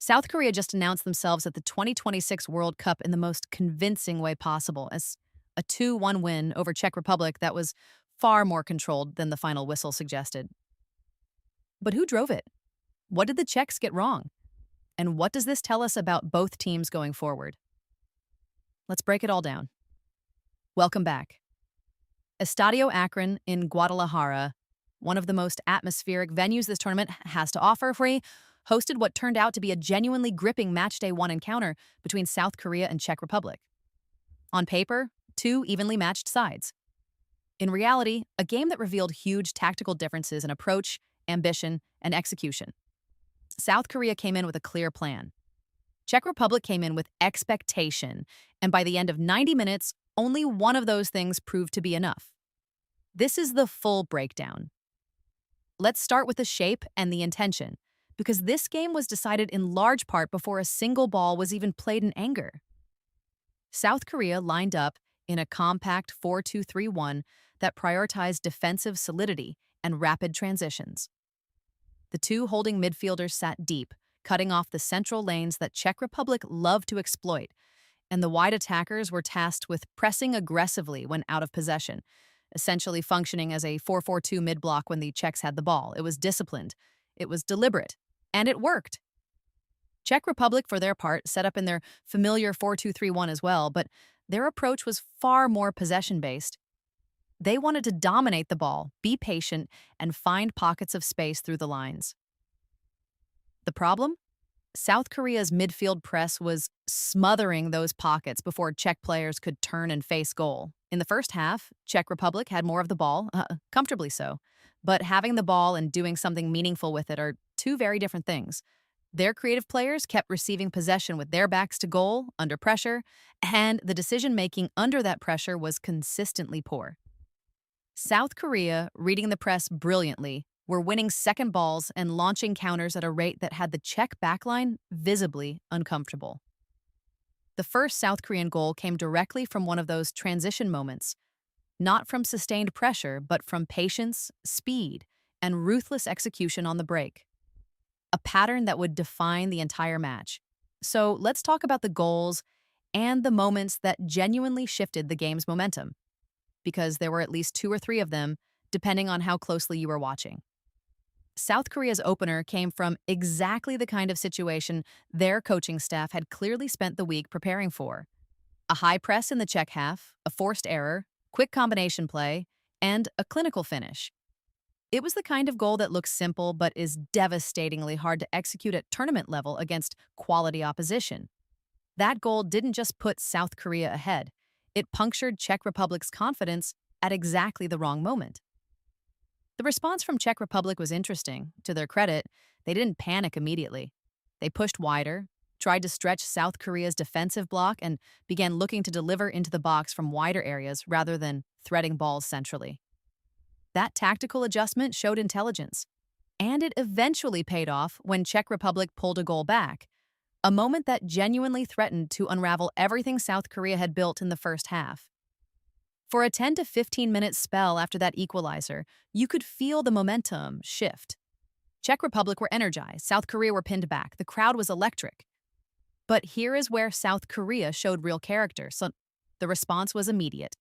South Korea just announced themselves at the 2026 World Cup in the most convincing way possible as a 2-1 win over Czech Republic that was far more controlled than the final whistle suggested. But who drove it? What did the Czechs get wrong? And what does this tell us about both teams going forward? Let's break it all down. Welcome back. Estadio Akron in Guadalajara, one of the most atmospheric venues this tournament has to offer, hosted what turned out to be a genuinely gripping matchday one encounter between South Korea and Czech Republic. On paper, two evenly matched sides. In reality, a game that revealed huge tactical differences in approach, ambition, and execution. South Korea came in with a clear plan. Czech Republic came in with expectation, and by the end of 90 minutes, only one of those things proved to be enough. This is the full breakdown. Let's start with the shape and the intention, because this game was decided in large part before a single ball was even played in anger. South Korea lined up in a compact 4-2-3-1 that prioritized defensive solidity and rapid transitions. The two holding midfielders sat deep, cutting off the central lanes that Czech Republic loved to exploit, and the wide attackers were tasked with pressing aggressively when out of possession, essentially functioning as a 4-4-2 mid-block when the Czechs had the ball. It was disciplined, it was deliberate, and it worked. Czech Republic, for their part, set up in their familiar 4-2-3-1 as well, but their approach was far more possession-based. They wanted to dominate the ball, be patient, and find pockets of space through the lines. The problem? South Korea's midfield press was smothering those pockets before Czech players could turn and face goal. In the first half, Czech Republic had more of the ball, comfortably so. But having the ball and doing something meaningful with it are two very different things. Their creative players kept receiving possession with their backs to goal, under pressure, and the decision-making under that pressure was consistently poor. South Korea, reading the press brilliantly, were winning second balls and launching counters at a rate that had the Czech backline visibly uncomfortable. The first South Korean goal came directly from one of those transition moments, not from sustained pressure, but from patience, speed, and ruthless execution on the break. A pattern that would define the entire match. So let's talk about the goals and the moments that genuinely shifted the game's momentum, because there were at least two or three of them, depending on how closely you were watching. South Korea's opener came from exactly the kind of situation their coaching staff had clearly spent the week preparing for. A high press in the Czech half, a forced error, quick combination play, and a clinical finish. It was the kind of goal that looks simple but is devastatingly hard to execute at tournament level against quality opposition. That goal didn't just put South Korea ahead, it punctured Czech Republic's confidence at exactly the wrong moment. The response from Czech Republic was interesting. To their credit, they didn't panic immediately. They pushed wider, tried to stretch South Korea's defensive block, and began looking to deliver into the box from wider areas rather than threading balls centrally. That tactical adjustment showed intelligence, and it eventually paid off when Czech Republic pulled a goal back, a moment that genuinely threatened to unravel everything South Korea had built in the first half. For a 10 to 15-minute spell after that equalizer, you could feel the momentum shift. Czech Republic were energized, South Korea were pinned back, the crowd was electric. But here is where South Korea showed real character, so the response was immediate.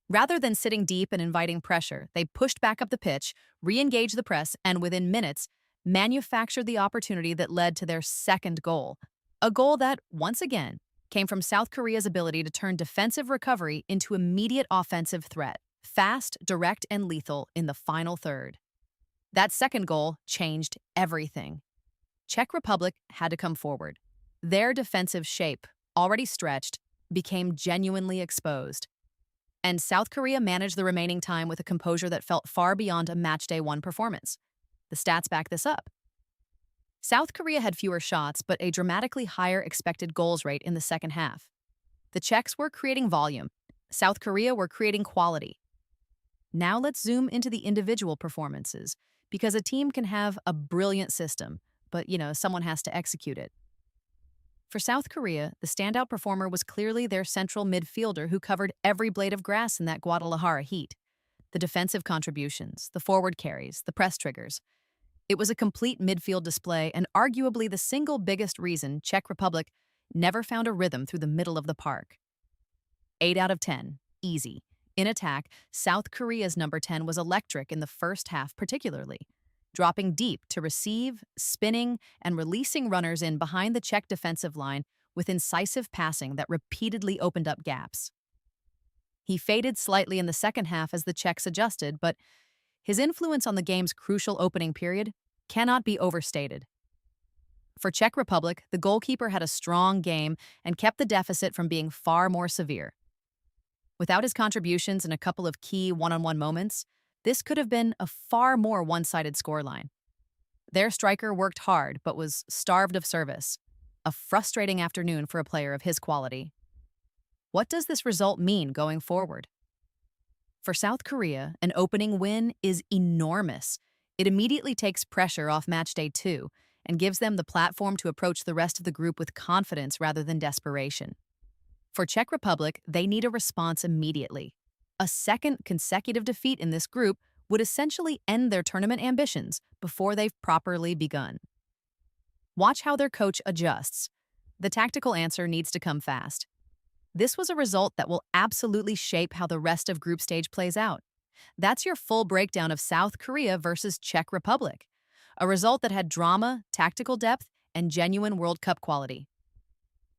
Rather than sitting deep and inviting pressure, they pushed back up the pitch, re-engaged the press, and within minutes, manufactured the opportunity that led to their second goal. A goal that, once again, came from South Korea's ability to turn defensive recovery into immediate offensive threat, fast, direct, and lethal in the final third. That second goal changed everything. Czech Republic had to come forward. Their defensive shape, already stretched, became genuinely exposed. And South Korea managed the remaining time with a composure that felt far beyond a matchday one performance. The stats back this up. South Korea had fewer shots, but a dramatically higher expected goals rate in the second half. The Czechs were creating volume. South Korea were creating quality. Now let's zoom into the individual performances, because a team can have a brilliant system, but, someone has to execute it. For South Korea, the standout performer was clearly their central midfielder who covered every blade of grass in that Guadalajara heat. The defensive contributions, the forward carries, the press triggers. It was a complete midfield display and arguably the single biggest reason Czech Republic never found a rhythm through the middle of the park. 8 out of 10. Easy. In attack, South Korea's number 10 was electric in the first half particularly, dropping deep to receive, spinning, and releasing runners in behind the Czech defensive line with incisive passing that repeatedly opened up gaps. He faded slightly in the second half as the Czechs adjusted, but his influence on the game's crucial opening period cannot be overstated. For Czech Republic, the goalkeeper had a strong game and kept the deficit from being far more severe. Without his contributions in a couple of key one-on-one moments, this could have been a far more one-sided scoreline. Their striker worked hard but was starved of service, a frustrating afternoon for a player of his quality. What does this result mean going forward? For South Korea, an opening win is enormous. It immediately takes pressure off matchday 2 and gives them the platform to approach the rest of the group with confidence rather than desperation. For Czech Republic, they need a response immediately. A second consecutive defeat in this group would essentially end their tournament ambitions before they've properly begun. Watch how their coach adjusts. The tactical answer needs to come fast. This was a result that will absolutely shape how the rest of group stage plays out. That's your full breakdown of South Korea versus Czech Republic, a result that had drama, tactical depth, and genuine World Cup quality.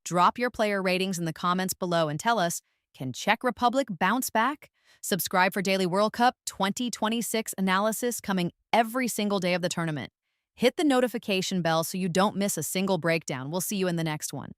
Drop your player ratings in the comments below and tell us, can Czech Republic bounce back? Subscribe for daily World Cup 2026 analysis coming every single day of the tournament. Hit the notification bell so you don't miss a single breakdown. We'll see you in the next one.